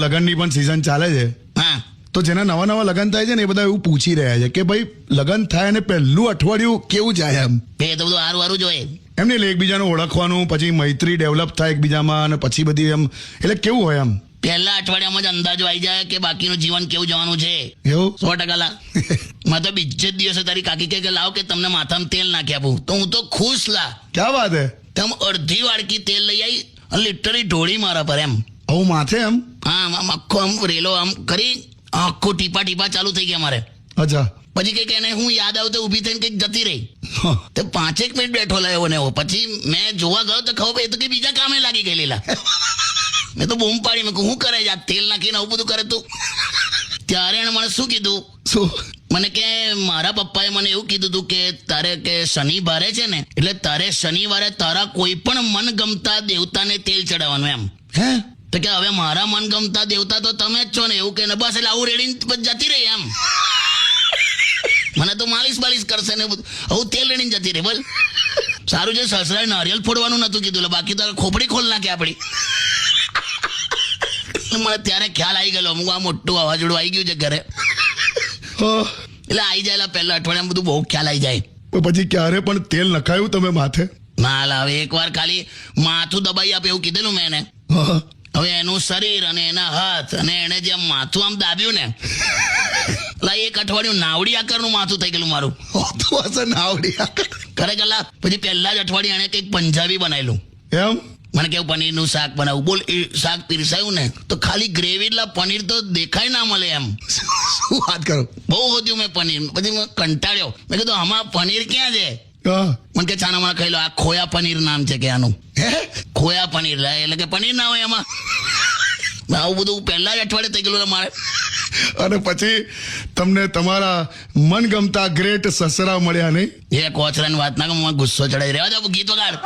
લગનની પણ સીઝન ચાલે છે, હા તો જેના નવા નવા લગન થાય છે ને એ બધા એવું પૂછી રહ્યા છે કે ભાઈ લગન થાય અને પહેલું અઠવાડિયું કેવું જાય એમ. એ તો બધું હારું હારું જોઈએ. એમને એટલે એકબીજાને ઓળખવાનું, પછી મૈત્રી ડેવલપ થાય એકબીજામાં, અને પછી બધી એમ એટલે કેવું હોય એમ પહેલા અઠવાડિયામાં જ અંદાજો આવી જાય કે બાકીનું જીવન કેવું જવાનું છે. એવું 100% લા. મેં તો બીજે જ દિવસે તારી કાકી કે લાવ કે તમને માથામાં તેલ નાખી આપું, તો હું તો ખુશ લા. ક્યાં વાત હે? તમે અડધી વાડકી તેલ લઈ આવી અને લિટરલી ઢોળી મારા પર એમ. આવું માથે એમ? હા આમ આખો આમ રેલો આમ કરી આખો ટીપા ટીપા ચાલુ થઈ ગયા મારે. અચ્છા. પછી કઈક એને હું યાદ આવ્યું તો ઊભી થઈને કંઈક જતી રહી. હા. તો 5 મિનિટ બેઠો લાવ્યો ને એવો. પછી મેં જોવા ગયો તો ખબર એ તો કે બીજા કામે લાગી ગઈ લીલા. મેં તો બૂમ પાડી, મેં હું કરે છે આ તેલ નાખીને આવું બધું કરે તું. ત્યારે એને મને શું કીધું, શું? મને કે મારા પપ્પાએ મને એવું કીધું હતું કે તારે કે શનિવારે છે ને, એટલે તારે શનિવારે તારા કોઈ પણ મનગમતા દેવતાને તેલ ચડાવવાનું એમ. હે? તો કે હવે મારા મનગમતા દેવતા તો તમે જ છો ને, એવું કે ને બસ એટલે આવું રેડીને જતી રહી એમ. મને તો માલિશ બાલિશ કરશે ને બધું, આવું તેલ રેડીને જતી રહી. બોલ સારું છે સસરાએ નારિયેલ ફોડવાનું નતું કીધું, એટલે બાકી તો ખોપડી ખોલ નાખે આપડી. મને ત્યારે ખ્યાલ આવી ગયેલો, હું આ મોટું વાવાઝોડું આવી ગયું છે ઘરે. હા. એટલે આવી જાય પહેલા અઠવાડિયામાં બધું બહુ ખ્યાલ આવી જાય. તો પછી ક્યારે પણ તેલ નખાયું તમે માથે? ના લાવે, એકવાર ખાલી માથું દબાઈ આપે એવું કીધેલું મેં એને. હા. હવે એનું શરીર અને એના હાથ અને એને જે માથું આમ દાબ્યું ને, એટલે 1 અઠવાડિયું નાવડી આકારનું માથું થઈ ગયેલું મારું. તો હશે નાવડી. ખરેખર લા. પછી પહેલા જ અઠવાડિયે એને કંઈક પંજાબી બનાવેલું. એમ? મને કેવું પનીરનું શાક બનાવું. બોલ એ શાક પીરસાયું ને તો ખાલી ગ્રેવી એટલા પનીર તો દેખાય ના મળે એમ. શું વાત કરો? બહુ હોદ્યું મેં પનીર. પછી મેં કંટાળ્યો, મેં કીધું આમાં પનીર ક્યાં છે? હા. મને કે છાના મને ખાઈ લો, આ ખોયા પનીર નામ છે કે આનું. હે? ખોયા પનીર લાય એટલે કે પનીર ના હોય એમાં. આવું બધું પહેલા જ અઠવાડિયે થઈ ગયેલું મારે. અને પછી તમને તમારા મનગમતા ગ્રેટ સસરા મળ્યા નહીં? એ કોચરાની વાત ના કે મને ગુસ્સો ચડાઈ. રહેવા દે, ગીત વગાડ.